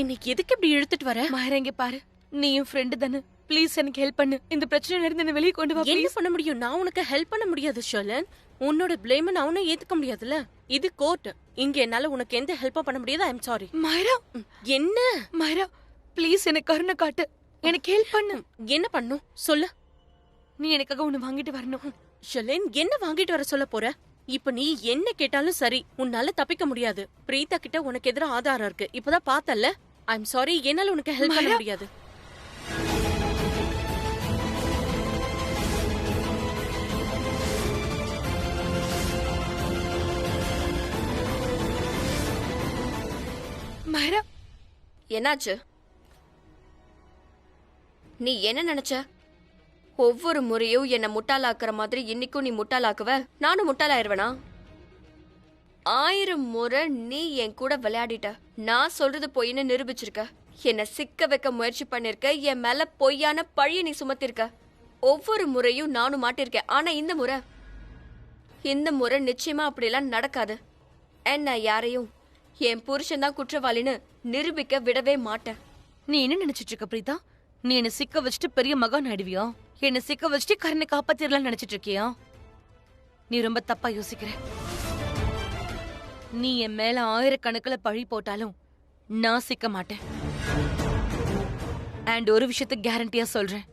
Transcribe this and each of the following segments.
இன்னைக்கு எதுக்கு இப்படி இழுத்துட்டு வர? மாயரா இங்க பாரு, நீ என் ஃப்ரெண்டு தானே, ப்ளீஸ் எனக்கு ஹெல்ப் பண்ணு. இந்த பிரச்சனையில இருந்து என்ன வெளியே கொண்டு வா. என்ன பண்ண முடியும்? நான் உனக்கு ஹெல்ப் பண்ண முடியாது ஷர்லன். உன்னோட பிளேம் நான் ஒன்னும் ஏத்துக்க முடியாதுல்ல. இது கோர்ட். இங்க என்னால உனக்கு எந்த ஹெல்ப்பும் பண்ண முடியாது. ஐ அம் சாரி. மாயரா, என்ன மாயரா ப்ளீஸ் எனக்கு கருணை காட்டு, எனக்கு ஹெல்ப் பண்ணு. என்ன பண்ணும் சொல்லு. நீ எனக்காக ஒண்ணு வாங்கிட்டு வரணும். ஷர்லன், என்ன வாங்கிட்டு வர சொல்ல போற? இப்ப நீ என்ன கேட்டாலும் சரி, உன்னால தப்பிக்க முடியாது. பிரீதா கிட்ட உனக்கு எதிர ஆதாரம் இருக்கு. இப்பதான் பார்த்தல்ல. ஐ அம் சாரி, என்னால உனக்கு ஹெல்ப் பண்ண முடியாது. மாயரா, என்னாச்சு? நீ என்ன நினைச்ச? ஒவ்வொரு முறையும் என்ன முட்டாளாக்குற மாதிரி இன்னைக்கும் நீ முட்டாளாக்குவ, நானும் முட்டாளாயிருவனா? 1000 முறை நீ என் கூட விளையாடிட்ட. நான் சொல்றது பொய்ன்னு நிரூபிச்சிருக்க. என்ன சிக்க வைக்க முயற்சி பண்ணிருக்க. என் மேல பொய்யான பழிய நீ சுமத்திருக்க. ஒவ்வொரு முறையும் நானும் மாட்டிருக்கேன். ஆனா இந்த முறை நிச்சயமா அப்படிலாம் நடக்காது. என்ன யாரையும் என் புருஷன் தான் குற்றவாளின்னு நிரூபிக்க விடவே மாட்டேன். நீ என்ன நினைச்சிட்டு இருக்க பிரீதா? நீ என்ன சிக்க வச்சுட்டு பெரிய மகான் ஆயிடுவியா? என்ன சிக்க வச்சுட்டு கரனை காப்பாத்திரலாம் நினைச்சிட்டு இருக்கியா? நீ ரொம்ப தப்பா யோசிக்கிற. நீ என் மேல 1000கணக்குல பழி போட்டாலும் நான் சிக்க மாட்டேன். அண்ட் ஒரு விஷயத்த கேரண்டியா சொல்றேன்,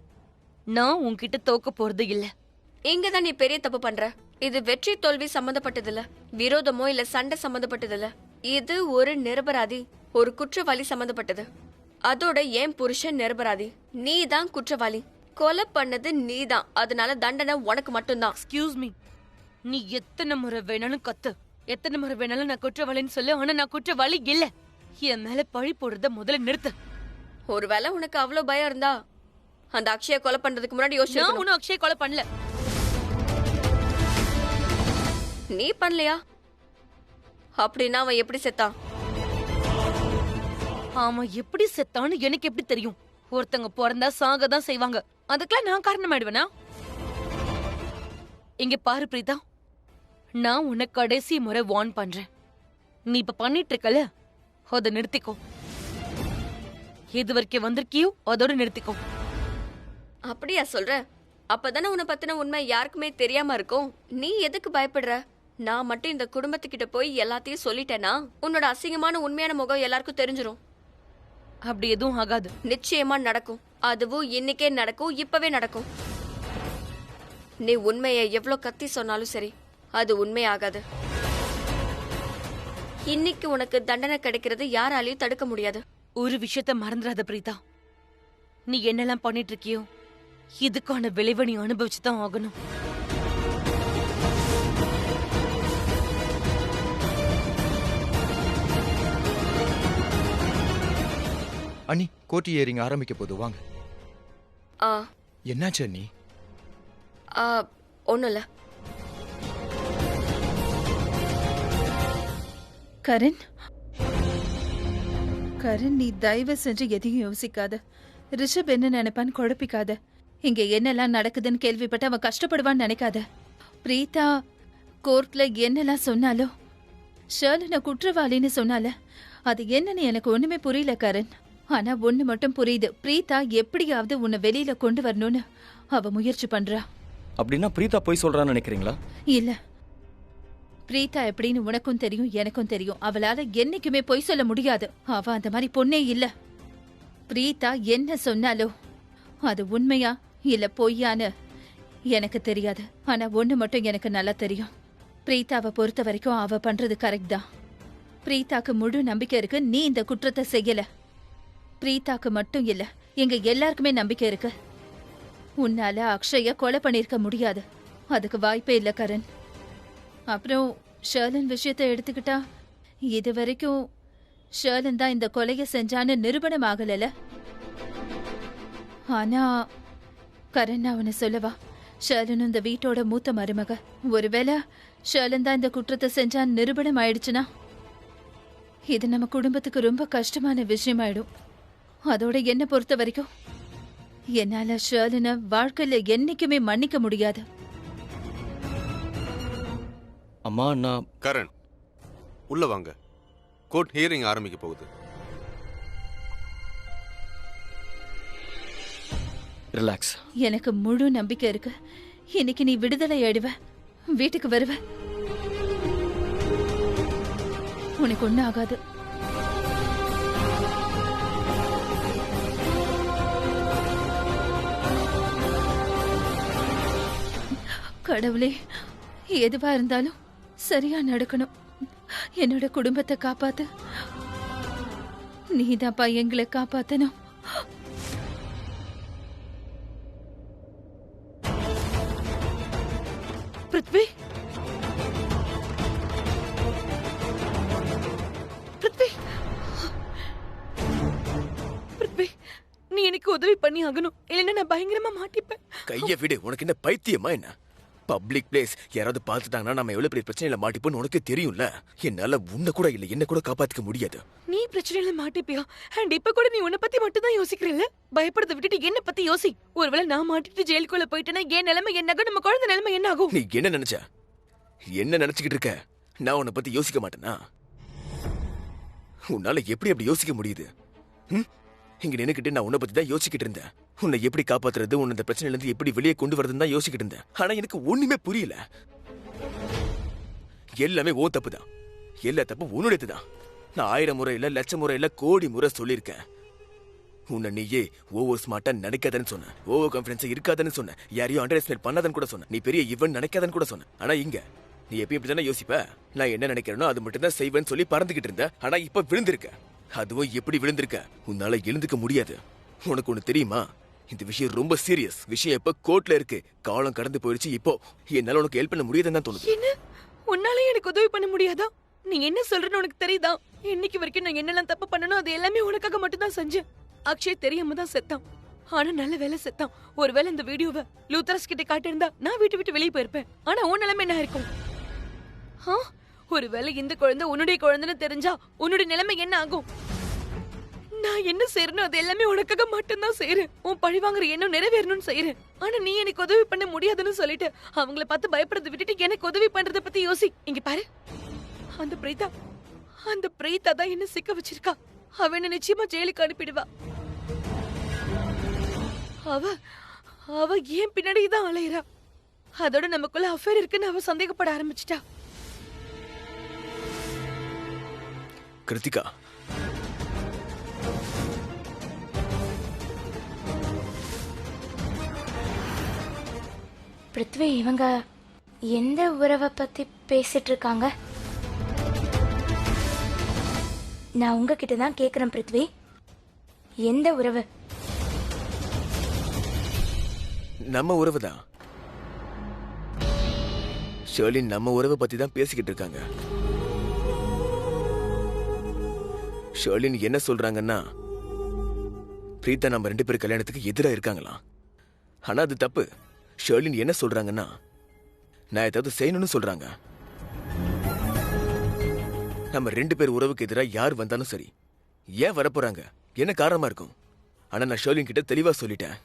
நான் உன்கிட்ட தோக்க போறது இல்ல. இங்கதான் நீ பெரிய தப்பு பண்ற. இது வெற்றி தோல்வி சம்பந்தப்பட்டது இல்ல, விரோதமோ இல்ல சண்டை சம்பந்தப்பட்டது இல்ல. இது ஒரு நிரபராதி, ஒரு குற்றவாளி சம்பந்தப்பட்டது. அதோட என் புருஷன் நிரபராதி, நீ தான் குற்றவாளி. கொலை பண்ணது நீதான், அதனால தண்டனை உனக்கு மட்டும்தான். எக்ஸ்கியூஸ் மீ, நீ எத்தனை முறை வேணாலும் கத்து, எத்தனை முறை வேணாலும் நான் குற்றவாளின்னு சொல்லு. ஆனா நான் குற்றவாளி இல்ல. என் மேல பழி போடுறத முதல்ல நிறுத்து. ஒருவேளை உனக்கு அவ்வளவு பயம் இருந்தா அந்த அக்ஷய கொலை பண்றதுக்கு முன்னாடி யோசிச்சு. நான் உன்னும் அக்ஷய் கொலை பண்ணல. நீ பண்ணலையா? அப்படின்னா அவன் எப்படி செத்தான்? ஆமா, எப்படி செத்தான்னு எனக்கு எப்படி தெரியும்? ஒருத்தங்க பிறந்தா சாக தான் செய்வாங்க. அதுக்கெல்லாம் நான் காரணமாயிடுவேனா? இங்க பாரு பிரீதா, நான் உன்னை கடைசி முறை வார்ன் பண்றேன். நீ இப்ப பண்ணிட்டு இருக்கல, அத நிறுத்திக்கோ. எது வரைக்கும் வந்திருக்கியோ அதோட நிறுத்திக்கோ. அப்படியா சொல்ற? அப்பதானே உன்னை பத்தின உண்மை யாருக்குமே தெரியாம இருக்கும். நீ எதுக்கு பயப்படுற? நான் மட்டும் இந்த குடும்பத்துக்கிட்ட போய் எல்லாத்தையும் சொல்லிட்டேனா உன்னோட அசிங்கமான உண்மையான முகம் எல்லாருக்கும் தெரிஞ்சிரும். அப்படி எதுவும் ஆகாது. நிச்சயமா நடக்கும். அதுவும் இன்னைக்கே நடக்கும், இப்பவே நடக்கும். நீ உண்மையை எவ்வளவு கத்தி சொன்னாலும் சரி, அது உண்மையாகாது. இன்னைக்கு உனக்கு தண்டனை கிடைக்கிறது யாராலையும் தடுக்க முடியாது. ஒரு விஷயத்த மறந்துடாத பிரீதா, நீ என்னெல்லாம் பண்ணிட்டு இருக்கியோ இதுக்கான விளைவை நீ அனுபவிச்சுதான் ஆகணும். அண்ணி, கோர்ட் ஹியரிங் ஆரம்பிக்க போது, வாங்க. என்னாச்சு அண்ணி? ஒண்ணும் இல்ல. கரண், கரண், நீ தயவு செஞ்சு எதையும் யோசிக்காத. ரிஷப் என்ன நினைப்பான்னு குழப்பிக்காத. இங்க என்னெல்லாம் நடக்குதுன்னு கேள்விப்பட்டு அவன் கஷ்டப்படுவான்னு நினைக்காத. பிரீதா கோர்ட்ல என்னெல்லாம் சொன்னாலோ, ஷர்லனை குற்றவாளின்னு சொன்னால, அது என்னன்னு எனக்கு ஒண்ணுமே புரியல கரண். ஆனா ஒண்ணு மட்டும் புரியுது, பிரீதா எப்படியாவது உன்னை வெளியில கொண்டு வரணும்னு அவ முயற்சி பண்றா. அப்படின்னா பிரீதா போய் சொல்றான்னு நினைக்கிறீங்களா? இல்ல, பிரீதா எப்படின்னு உனக்கும் தெரியும், எனக்கும் தெரியும். அவளால என்னைக்குமே பொய் சொல்ல முடியாது. அவ அந்த மாதிரி பொண்ணே இல்ல. பிரீதா என்ன சொன்னாலோ அது உண்மையா இல்ல பொய்யான்னு எனக்கு தெரியாது. ஆனா ஒண்ணு மட்டும் எனக்கு நல்லா தெரியும், பிரீதாவை பொறுத்த வரைக்கும் அவ பண்றது கரெக்ட் தான். பிரீதாக்கு முழு நம்பிக்கை இருக்கு நீ இந்த குற்றத்தை செய்யல. பிரீதாக்கு மட்டும் இல்ல, எங்க எல்லாருக்குமே நம்பிக்கை இருக்கு. உன்னால அக்ஷய கொலை பண்ணிருக்க முடியாது, அதுக்கு வாய்ப்பே இல்ல கரண். அப்புறம் ஷர்லன் விஷயத்தை எடுத்துக்கிட்டா, இது வரைக்கும் ஷர்லன் தான் இந்த கொலையை செஞ்சான்னு நிரூபணம் ஆகல. ஆனா கரண், நான் உன்னை சொல்லவா, ஷர்லன் இந்த வீட்டோட மூத்த மருமக. ஒருவேளை ஷர்லன் தான் இந்த குற்றத்தை செஞ்சான்னு நிரூபணம் ஆயிடுச்சுன்னா இது நம்ம குடும்பத்துக்கு ரொம்ப கஷ்டமான விஷயமாயிடும். அதோட என்ன பொறுத்த வரைக்கும் என்னால ஷர்லனை வாழ்க்கையில என்னைக்குமே மன்னிக்க முடியாது. அம்மா, நான் கரண், உள்ள வாங்க. கோர்ட் ஹியரிங் ஆரம்பிக்க போகுது. ரிலாக்ஸ். எனக்கு முழு நம்பிக்கை இருக்கு. இன்னைக்கு நீ விடுதலை ஆயிடுவ, வீட்டுக்கு வருவ. உனக்கு ஒண்ணும் ஆகாது. கடவுளே, எதுவா இருந்தாலும் சரியா நடக்கணும். என்னோட குடும்பத்தை காப்பாத்து. நீதாப்பா எங்களை காப்பாத்தணும். பிருத்வி, பிருத்வி, பிருத்வி, நீ எனக்கு உதவி பண்ணி ஆகணும். இல்லைன்னா நான் பயங்கரமா மாட்டிப்பேன். கைய விடு. உனக்கு என்ன பைத்தியமா என்ன? பப்ளிக் பிளேஸ் யாராவது பார்த்துட்டாங்கன்னா நம்ம எவ்வளவு பெரிய பிரச்சனையில மாட்டிப்போன்னு உனக்கு தெரியும்ல. என்னால உன்னை கூட இல்ல என்ன கூட காப்பாத்திக்க முடியாது. நீ பிரச்சனையில மாட்டிப்பியா? அண்ட் இப்ப கூட நீ உன்னை பத்தி மட்டும் தான் யோசிக்கிறல்ல. பயப்படுறத விட்டுட்டு என்ன பத்தி யோசி. ஒருவேளை நான் மாட்டிட்டு ஜெயிலுக்குள்ள போயிட்டேன்னா என் நிலைமை என்ன ஆகும்? நம்ம குழந்தை நிலைமை என்ன ஆகும்? நீ என்ன நினைச்ச? என்ன நினைச்சுக்கிட்டு இருக்க? நான் உன்னை பத்தி யோசிக்க மாட்டேனா? உன்னால எப்படி அப்படி யோசிக்க முடியுது? இங்க நினைக்கிட்டு நான் உன்னை பத்தி தான் யோசிக்கிட்டு இருந்தேன். உன்னை எப்படி காப்பாத்துறது, உன்னை இந்த பிரச்சனையில இருந்து எப்படி வெளியே கொண்டு வரதுன்னு தான் யோசிக்கிட்டு இருந்தேன். ஆனா எனக்கு ஒண்ணுமே புரியல. எல்லாமே ஓ தப்பு தான். எல்லா தப்பு உன்னுடையது தான். நான் 1000 முறை இல்ல, லட்சம் முறை இல்ல, கோடி முறை சொல்லியிருக்கேன். உன்னை நீயே ஓவர் ஸ்மார்ட்டா நினைக்காதன்னு சொன்ன, ஓவர் கான்பிடன்ஸ் இருக்காதன்னு சொன்ன, யாரையும் அண்டர் எஸ்டிமேட் பண்ணாதன்னு கூட சொன்ன, நீ பெரிய இவன் நினைக்காதன்னு கூட சொன்ன. ஆனா இங்க நீ எப்பயும் இப்படி தானே யோசிப்ப. நான் என்ன நினைக்கிறேனோ அது மட்டும் தான் செய்வேன்னு சொல்லி பறந்துகிட்டு இருந்த. ஆனா இப்ப விழுந்திருக்க. அதுவும் எப்படி விழுந்திருக்க? உன்னால எழுந்துக்க முடியாது. உனக்கு ஒண்ணு தெரியுமா? இந்த விஷயம் ரொம்ப சீரியஸ் விஷயம். இப்ப கோர்ட்ல இருக்கு. காலம் கடந்து போயிடுச்சு. இப்போ என்னால உனக்கு ஹெல்ப் பண்ண முடியாதுன்னு தான் தோணுது. என்ன? உன்னால எனக்கு உதவி பண்ண முடியாதா? நீ என்ன சொல்றன்னு உனக்கு தெரியுதா? இன்னைக்கு வரைக்கும் நான் என்னெல்லாம் தப்பு பண்ணணும் அது எல்லாமே உனக்காக மட்டும் தான் செஞ்சேன். அக்ஷய் தெரியாம தான் செத்தான். ஆனா நல்ல வேலை செத்தான். ஒருவேளை இந்த வீடியோவை லூத்தரஸ் கிட்ட காட்டியிருந்தா நான் வீட்டு விட்டு வெளியே போயிருப்பேன். ஆனா உன் நிலைமை என்ன இருக்கும்? ஒருவேளை இந்த குழந்தை உன்னுடைய குழந்தைன்னு தெரிஞ்சா உன்னுடைய நிலைமை என்ன ஆகும்? நான் என்ன செய்யறேனோ அது எல்லாமே உனக்காக மட்டும்தான் செய்யறேன். உன் பழி வாங்குற எண்ணம் நிறைவேறணும்னு செய்யறேன். ஆனா நீ எனக்கு உதவி பண்ண முடியாதுன்னு சொல்லிட்டு அவங்கள பார்த்து பயப்படுறத விட்டுட்டு எனக்கு உதவி பண்றத பத்தி யோசி. இங்க பாரு, அந்த பிரீதா தான் என்ன சிக்க வச்சிருக்கா. அவ என்ன நிச்சயமா ஜெயிலுக்கு அனுப்பிடுவா. அவ ஏன் பின்னாடிதான் அலையறா. அதோட நமக்குள்ள அஃபேர் இருக்குன்னு அவ சந்தேகப்பட ஆரம்பிச்சிட்டா. கிருத்திகா, பிருத்வி, இவங்க எந்த உறவை பத்தி பேசிட்டு இருக்காங்க? நான் உங்ககிட்ட தான் கேக்குறேன் பிருத்வி, எந்த உறவு? நம்ம உறவு தான். ஷர்லின் நம்ம உறவை பத்தி தான் பேசிக்கிட்டு இருக்காங்க. ஷர்லின் என்ன சொல்றாங்கன்னா பிரீதா நம்ம 2 பேர் கல்யாணத்துக்கு எதிராக இருக்காங்களாம். ஆனா அது தப்பு. ஷர்லின் என்ன சொல்றாங்கன்னா நான் ஏதாவது செய்யணும்னு சொல்றாங்க. நம்ம 2 பேர் உறவுக்கு எதிராக யார் வந்தாலும் சரி, ஏன் வரப்போறாங்க, என்ன காரணமா இருக்கும். ஆனா நான் ஷர்லின் கிட்ட தெளிவா சொல்லிட்டேன்,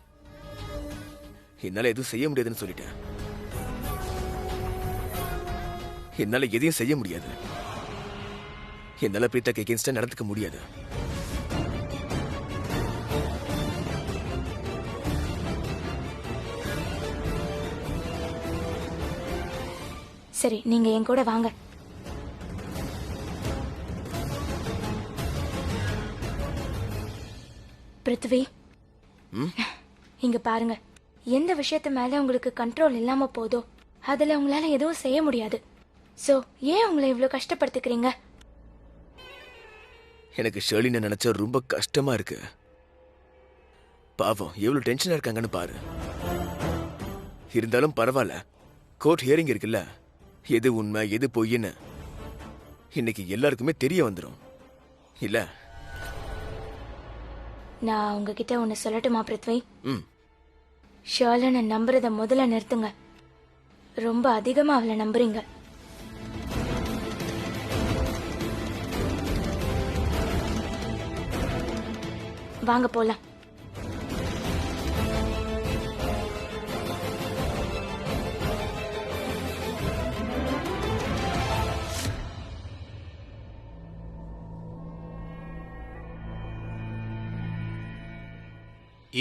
என்னால எதுவும் செய்ய முடியாதுன்னு சொல்லிட்டேன். என்னால எதையும் செய்ய முடியாது. என்னால பிரீதாக்கு எகென்ஸ்டா நடந்துக்க முடியாது. சரி, நீங்க என் கூட வாங்க. பிருத்வி, இங்க பாருங்க, எந்த விஷயத்து மேல உங்களுக்கு கண்ட்ரோல் இல்லாம போதோ அதுல உங்களால எதுவும் செய்ய முடியாது. சோ ஏன் உங்களை இவ்வளவு கஷ்டப்படுத்திக்கிறீங்க? எனக்கு ஷர்லினை நினைச்சா ரொம்ப கஷ்டமா இருக்கு. பாவம் எவ்வளவு டென்ஷனா இருக்காங்கன்னு பாரு. இருந்தாலும் பரவாயில்ல, கோர்ட் ஹியரிங் இருக்குல்ல, எது உண்மை எது பொய்ன்னு இன்னைக்கு எல்லாருக்குமே தெரிய வந்துடும் இல்ல? நான் உங்ககிட்ட ஒன்னு சொல்லட்டுமா பிருத்வி? ம். ஷர்லினை நம்புறத முதல்ல நிறுத்துங்க. ரொம்ப அதிகமா அவளை நம்புறீங்க. வாங்க போலாம்.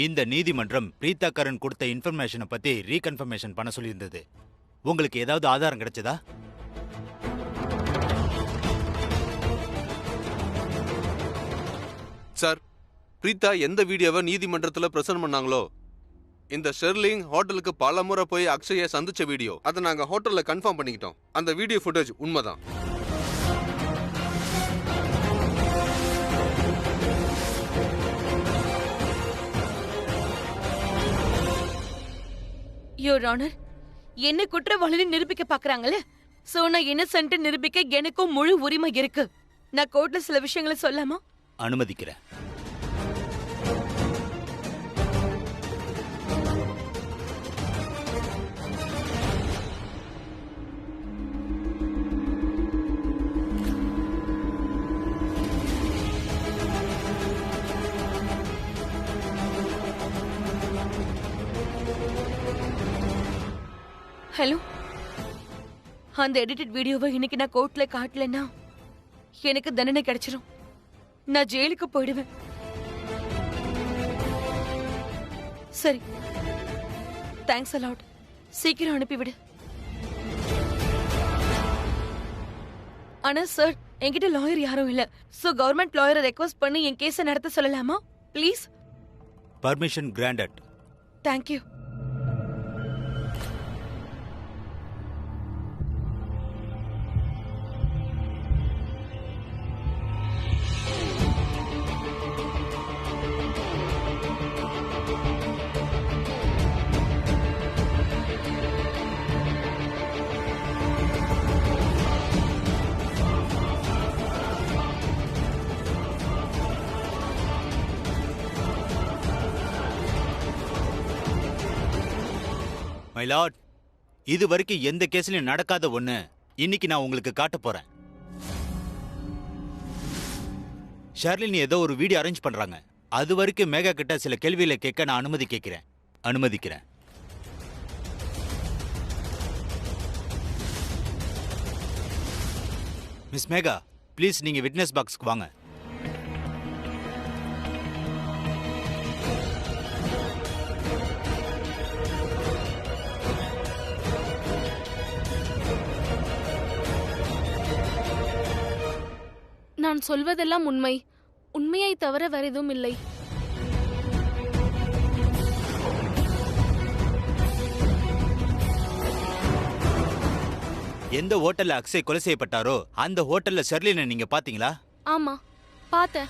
இந்த நீதிமன்றம் பிரீதா கரன் கொடுத்த இன்ஃபர்மேஷனை பத்தி ரீகன்ஃபர்மேஷன் பண்ண சொல்லியிருந்தது. உங்களுக்கு ஏதாவது ஆதாரம் கிடைச்சதா? சார், பிரீதா எந்த வீடியோவை நீதிமன்றத்தில் பிரசன்ட் பண்ணாங்களோ, இந்த ஷெர்லிங் ஹோட்டலுக்கு பல முறை போய் அக்ஷயை சந்திச்ச வீடியோ, அதை நாங்க ஹோட்டல்ல கன்ஃபார்ம் பண்ணிக்கிட்டோம். அந்த வீடியோ ஃபுட்டேஜ் உண்மைதான். யுவர் ஆனர், என்ன குற்றவாளின்னு நிரூபிக்க பாக்குறாங்களே, சோ நான் இன்னசென்ட் நிரூபிக்க எனக்கும் முழு உரிமை இருக்கு. நான் கோர்ட்ல சில விஷயங்களை சொல்லாமா? அனுமதிக்கிறேன். ஹலோ, அந்த எடிட்டட் வீடியோவை இன்னைக்கு நான் கோர்ட்ல காட்டலன்னா எனக்கு தண்டனை கிடைச்சிரும். நான் ஜெயிலுக்கு போயிடுவேன். சரி, தேங்க்ஸ் அலாட். சீக்கிரம் அனுப்பிவிடு. ஆனா சார், என்கிட்ட லாயர் யாரும் இல்ல. சோ கவர்மெண்ட் லாயரை ரெக்வெஸ்ட் பண்ணி என் கேஸை நடத்த சொல்லலாமா please? Permission granted. Thank you. My Lord, இது வரைக்கும் எந்த கேஸ்லயும் நடக்காத ஒண்ணு இன்னைக்கு நான் உங்களுக்கு காட்ட போறேன். ஷெர்லின் ஏதோ ஒரு வீடியோ அரேஞ்ச் பண்றாங்க. அது வரைக்கும் மேகா கிட்ட சில கேள்விகளை கேட்க நான் அனுமதிக்கிறேன். மிஸ் மேகா, ப்ளீஸ் நீங்க விட்னஸ் பாக்ஸ்க்கு வாங்க. நான் சொல்வதெல்லாம் உண்மை. உண்மையை தவிர வேற எதுவும் இல்லை. எந்த ஹோட்டல்ல அக்ஷய் கொலை செய்யப்பட்டாரோ அந்த ஹோட்டல்ல ஷெர்லினை நீங்க பாத்தீங்களா? ஆமா, பார்த்தேன்.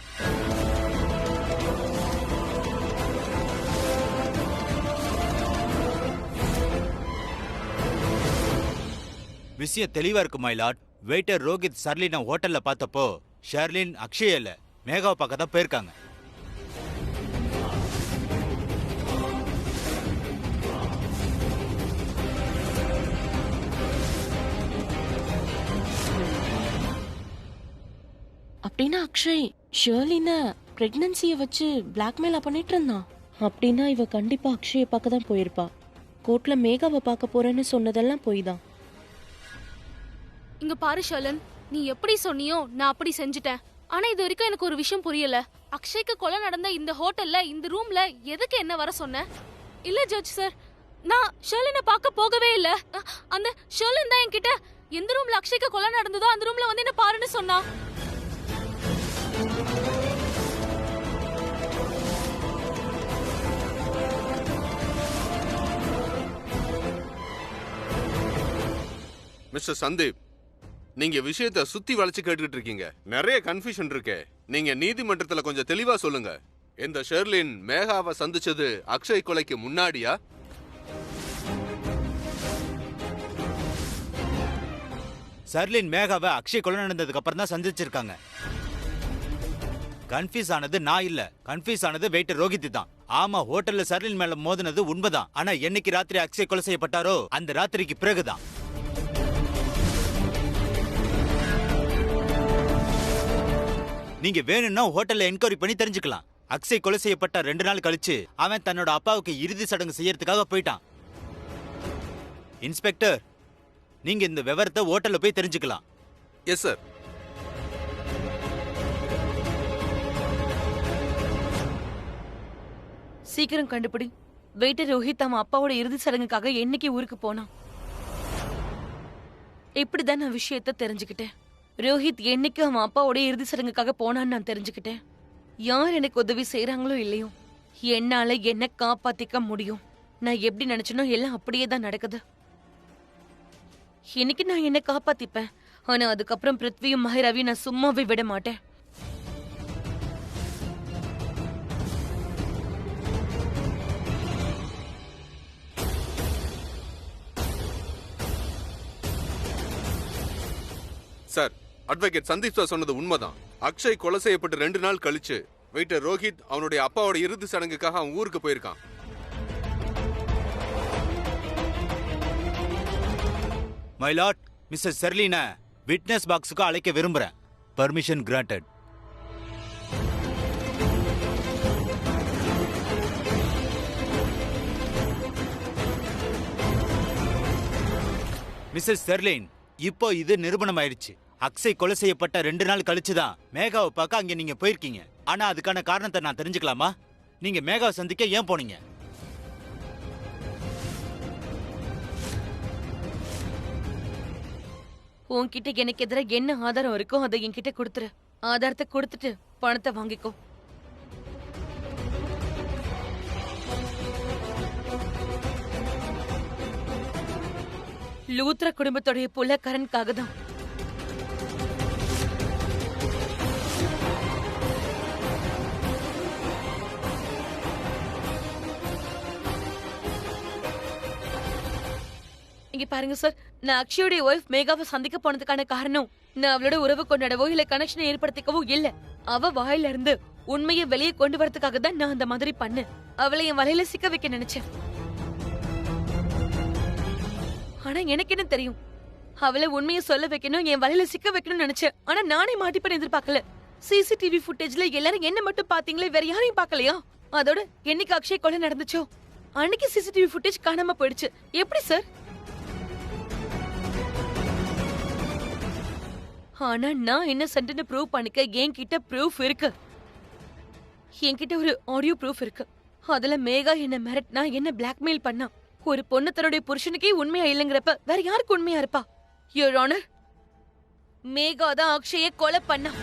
விஷயம் தெளிவா இருக்கு மை லார்ட். வெயிட்டர் ரோஹித் ஷெர்லினை ஹோட்டல்ல பார்த்தப்போ ஷெர்லின் அக்ஷய் இல்ல, மேகாவை பார்க்க தான் போயிருக்காங்க. அப்படின்னா அக்ஷய் ஷெர்லின பிரெக்னன்சியை வச்சு பிளாக்மெயிலா பண்ணிட்டு இருந்தான். அப்படின்னா இவ கண்டிப்பா அக்ஷயை பார்க்க தான் போயிருப்பா. கோர்ட்ல மேகாவை பார்க்க போறேன்னு சொன்னதெல்லாம் போய் தான். இங்க பாரு ஷர்லன், நீ எப்படி சொன்னியோ நான் அப்படி செஞ்சுட்டேன். ஆனா இது வரைக்கும் எனக்கு ஒரு விஷயம் புரியல. அக்ஷய்க்கு கொலை நடந்த இந்த ஹோட்டல்ல இந்த ரூம்ல எதுக்கு என்ன வர சொன்ன? இல்ல ஜட்ஜ் சார், நான் ஷர்லினை பார்க்க போகவே இல்ல. அந்த ஷர்லின் தான் என்கிட்ட எந்த ரூம்ல அக்ஷய்க்கு கொலை நடந்ததோ அந்த ரூம்ல வந்து என்ன பாருன்னு சொன்னா. மிஸ்டர் சந்தீப், நீங்க விஷயத்தை சுத்தி வளைச்சு கேட்டுக்கிட்டு இருக்கீங்க. நிறைய கன்ஃபியூஷன் இருக்கு. நீங்க நீதிமன்றத்துல கொஞ்சம் தெளிவா சொல்லுங்க. இந்த ஷெர்லின் மேகாவை சந்திச்சது அக்ஷய் கொலைக்கு முன்னாடியா? ஷெர்லின் மேகாவை அக்ஷய் கொலை நடந்ததுக்கு அப்புறம் தான் சந்திச்சிருக்காங்க. கன்ஃபியூஸ் ஆனது நான் இல்ல, கன்ஃபியூஸ் ஆனது வெயிட்டர் ரோஹித் தான். ஆமா, ஹோட்டல்ல ஷெர்லின் மேல மோதினது உண்மைதான். ஆனா என்னைக்கு ராத்திரி அக்ஷய் கொலை செய்யப்பட்டாரோ அந்த ராத்திரிக்கு பிறகுதான். நீங்க வேணும்னா ஹோட்டல்ல என்கொயரி பண்ணி தெரிஞ்சுக்கலாம். அக்ஷய் கொலை செய்யப்பட்ட 2 நாள் கழிச்சு அவன் தன்னோட அப்பாவுக்கு இறுதி சடங்கு செய்யறதுக்காக போயிட்டான். இன்ஸ்பெக்டர், நீங்க இந்த விவரத்தை ஹோட்டல்ல போய் தெரிஞ்சுக்கலாம். Yes sir. சீக்கிரம் கண்டுபிடி. வெயிட்டர் ரோஹித் அவன் அப்பாவோட இறுதி சடங்குக்காக என்னைக்கு ஊருக்கு போனான்? இப்படிதான் நான் விஷயத்த தெரிஞ்சுக்கிட்டேன். ரோஹித் என்னைக்கு அவன் அப்பாவோட இறுதி சடங்குக்காக போனான்னு நான் தெரிஞ்சுக்கிட்டேன். யார் எனக்கு உதவி செய்யறாங்களோ இல்லையோ, என்னால என்ன காப்பாத்திக்க முடியும். நான் எப்படி நினைச்சனோ எல்லாம் அப்படியே தான் நடக்குது. இன்னைக்கு நான் என்ன காப்பாத்திப்பேன். ஆனா அதுக்கப்புறம் பிருத்வியும் மஹிராவையும் நான் சும்மாவே விட மாட்டேன். சார், அட்வொகேட் சந்தீப் சார் சொன்னது உண்மைதான். அக்ஷய் கொலை செய்யப்பட்டு 2 நாள் கழிச்சு வெயிட்டர் ரோஹித் அவனுடைய அப்பாவோட இறுதி சடங்குக்காக அவன் ஊருக்கு போயிருக்கான். மை லார்ட், மிஸ்டர் செர்லினை விட்னஸ் பாக்ஸுக்கு அழைக்க விரும்புறேன். Permission granted. மிஸ்ஸஸ் செர்லின், இப்போ இது நிரூபணம் ஆயிடுச்சு. அக்ஷய் கொலை செய்யப்பட்ட 2 நாள் கழிச்சுதான் மேகாவை பார்க்க அங்க நீங்க போயிருக்கீங்க. ஆனா அதுக்கான காரணத்தை நான் தெரிஞ்சுக்கலாமா? நீங்க மேகாவை சந்திக்க ஏன் போனீங்க? உன்கிட்ட எனக்கு எதிராக என்ன ஆதாரம் இருக்கோ அதை என்கிட்ட கொடுத்துரு. ஆதாரத்தை கொடுத்துட்டு பணத்தை வாங்கிக்கோ. லூத்ரா குடும்பத்துடைய புள்ள கரனுக்காக தான். இங்க பாருங்க சார், நான் அக்ஷயோட ஒய்ஃப் மேகாவை சந்திக்க போனதுக்கான காரணம் நான் அவளோட உறவு கொண்டாடவோ இல்ல கனெக்ஷனை ஏற்படுத்திக்கவோ இல்ல. அவ வாயில இருந்து உண்மையை வெளியே கொண்டு வரதுக்காக தான் நான் அந்த மாதிரி பண்ணேன். அவளை என் வலையில சிக்க வைக்க நினைச்சேன். ஆனா எனக்கு என்ன தெரியும், அவளை உண்மையை சொல்ல வைக்கணும், என் வலையில சிக்க வைக்கணும்னு நினைச்சேன். ஆனா நானே மாட்டிப்பேன் எதிர்பார்க்கல. சிசிடிவி ஃபுட்டேஜ்ல எல்லாரும் என்ன மட்டும் பாத்தீங்களே, வேற யாரையும் பார்க்கலையா? அதோட என்னைக்கு அக்ஷய் கொலை நடந்துச்சோ அன்னைக்கு சிசிடிவி ஃபுட்டேஜ் காணாம போயிடுச்சு. எப்படி சார்? ஆனா நான் இன்னசென்ட்னு ப்ரூவ் பண்ணிக்க என்கிட்ட ப்ரூஃப் இருக்கு. என்கிட்ட ஒரு ஆடியோ ப்ரூஃப் இருக்கு. அதுல மேகா என்ன மிரட்டினா, என்ன பிளாக்மெயில் பண்ணா. ஒரு பொண்ணு தன்னுடைய புருஷனுக்கே உண்மையா இல்லைங்கிறப்ப வேற யாருக்கு உண்மையா இருப்பா? யுவர் ஆனர், மேகா தான் அக்ஷயை கொலை பண்ணா.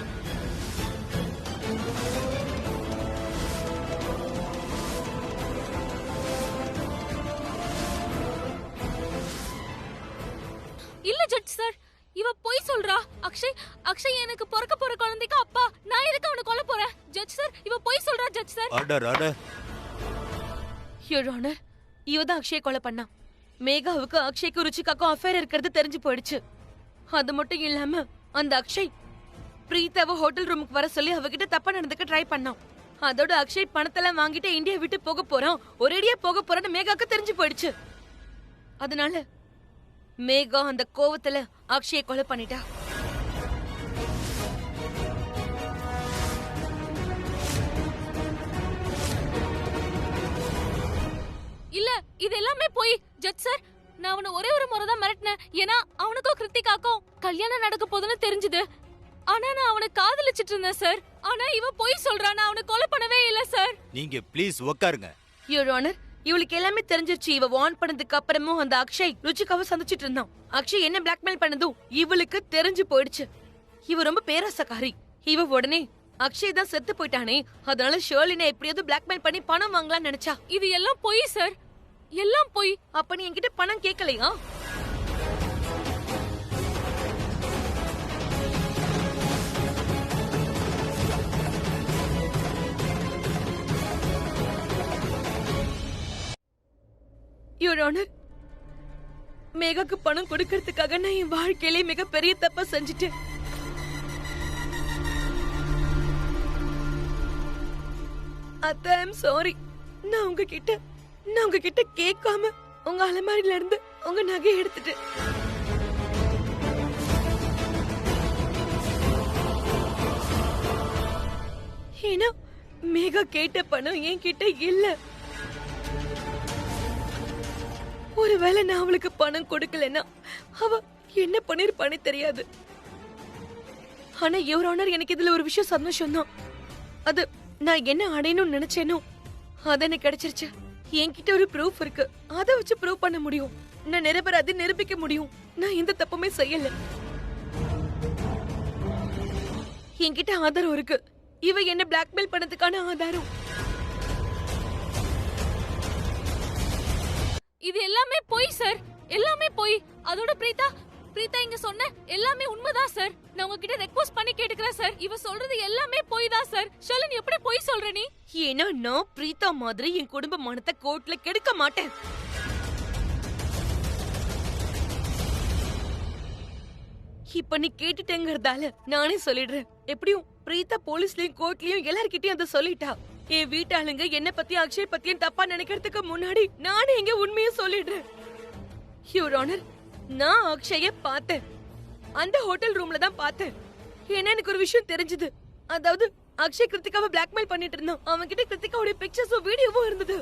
இல்ல ஜட்ஜ் சார், இவ பொய் சொல்றா. அக்ஷய் எனக்கு பிறக்க போற குழந்தைக்கு அப்பா. நான் எதுக்கு அவனை கொல்ல போறேன்? ஜட்ஜ் சார், இவ பொய் சொல்றா judge sir. Order order. Your honour, இவ தான் அக்ஷய் கொலை பண்ணா. மேகாவுக்கு அக்ஷய்க்கு ருச்சிகாக்கும் அஃபேர் இருக்கிறது தெரிஞ்சு போயிடுச்சு. அது மட்டும் இல்லாம அந்த அக்ஷய் பிரீத்தாவை ஹோட்டல் ரூமுக்கு வர சொல்லி அவகிட்ட தப்பா நடந்துக்க ட்ரை பண்ணான். அதோட அக்ஷய் பணத்தெல்லாம் வாங்கிட்டு இந்தியா விட்டு போக போறான், ஒரேடியா போக போறான்னு மேகாக்கு தெரிஞ்சு போயிடுச்சு. அதனால மேகா அந்த கோவத்துல அக்ஷயை கொலை பண்ணிட்டா. இல்ல, இது எல்லாமே போய் ஜட்ஜ் சார். நான் அவனை ஒரே ஒரு முறை தான் மிரட்டினேன். ஏன்னா அவனுக்கும் கிருத்திகாக்கும் கல்யாணம் நடக்க போதுன்னு தெரிஞ்சது. ஆனா நான் அவனை காதலிச்சிட்டு இருந்தேன் சார். ஆனா இவ பொய் சொல்றா, நான் அவனை கொலை பண்ணவே இல்ல சார். நீங்க ப்ளீஸ் உட்காருங்க. யுவர் ஆனர், இவளுக்கு எல்லாமே தெரிஞ்சிருச்சு. இவ வார்ன் பண்ணதுக்கு அப்புறமும் அந்த அக்ஷய் ருச்சிகாவை சந்திச்சிட்டு இருந்தான். அக்ஷய் என்ன பிளாக்மெயில் பண்ணதும் இவளுக்கு தெரிஞ்சு போயிடுச்சு. இவ ரொம்ப பேராசக்காரி. இவ உடனே அக்ஷய் தான் செத்து போயிட்டானே, அதனால ஷர்லினை எப்படியாவது பிளாக்மெயில் பண்ணி பணம் வாங்கலாம்னு நினைச்சா. இது எல்லாம் பொய் சார், எல்லாம் பொய். அப்ப நீ என்கிட்ட பணம் கேட்கலையா? யுவர் ஆனர், மேகாக்கு பணம் கொடுக்கறதுக்காக நான் என் வாழ்க்கையிலே மிகப்பெரிய தப்பா செஞ்சுட்டேன். அத்தை, ஐம் சாரி. நான் உங்ககிட்ட கேட்காம உங்க அலமாரியில இருந்து உங்க நகை எடுத்துட்டு. ஏன்னா மேகா கேட்ட பணம் என்கிட்ட இல்ல. ஒருவேளை நான் அவளுக்கு பணம் கொடுக்கலன்னா அவ என்ன பண்ணிருப்பானே தெரியாது. ஆனா யுவர் ஆனர், எனக்கு இதுல ஒரு விஷயம் சந்தோஷம் தான். அது நான் என்ன அடையணும்னு நினைச்சேனோ அது எனக்கு கிடைச்சிருச்சு. என்கிட்ட ஒரு ப்ரூஃப் இருக்கு. அத வச்சு ப்ரூவ் பண்ண முடியும். நான் நிரபராதி நிரூபிக்க முடியும். நான் எந்த தப்புமே செய்யல. என்கிட்ட ஆதாரம் இருக்கு. இவ என்ன பிளாக்மெயில் பண்ணதுக்கான ஆதாரம். இது எல்லாமே பொய் சார், எல்லாமே பொய். அதோட பிரீதா இங்க சொன்ன எல்லாமே உண்மைதான் சார். நான் உங்ககிட்ட ரெக்வெஸ்ட் பண்ணி கேட்டுக்கிறேன் சார். இவ சொல்றது எல்லாமே பொய் தான் சார். ஷர்லின் எப்படி பொய் சொல்ற நீ? ஏன்னா நான் பிரீதா மாதிரி என் குடும்ப மானத்தை கோர்ட்ல கெடுக்க மாட்டேன். இப்ப நீ கேட்டுட்டேங்கறதால நானே சொல்லிடுறேன். எப்படியும் பிரீதா போலீஸ்லயும் கோர்ட்லயும் எல்லார்கிட்டயும் அதை சொல்லிட்டா. என் வீட்டாளுங்க என்ன பத்தி அக்ஷய் பத்தியும் தப்பா நினைக்கிறதுக்கு முன்னாடி நானே இங்க உண்மையை சொல்லிடுறேன். யுவர் ஆனர், நான் அக்ஷய பார்த்தேன். அந்த ஹோட்டல் ரூம்ல தான் பார்த்தேன். ஏன்னா எனக்கு ஒரு விஷயம் தெரிஞ்சது. அதாவது அக்ஷய் கிருத்திகாவை பிளாக்மெயில் பண்ணிட்டு இருந்தான். அவன்கிட்ட கிருத்திகாவோட பிக்சர்ஸும் வீடியோவும் இருந்தது.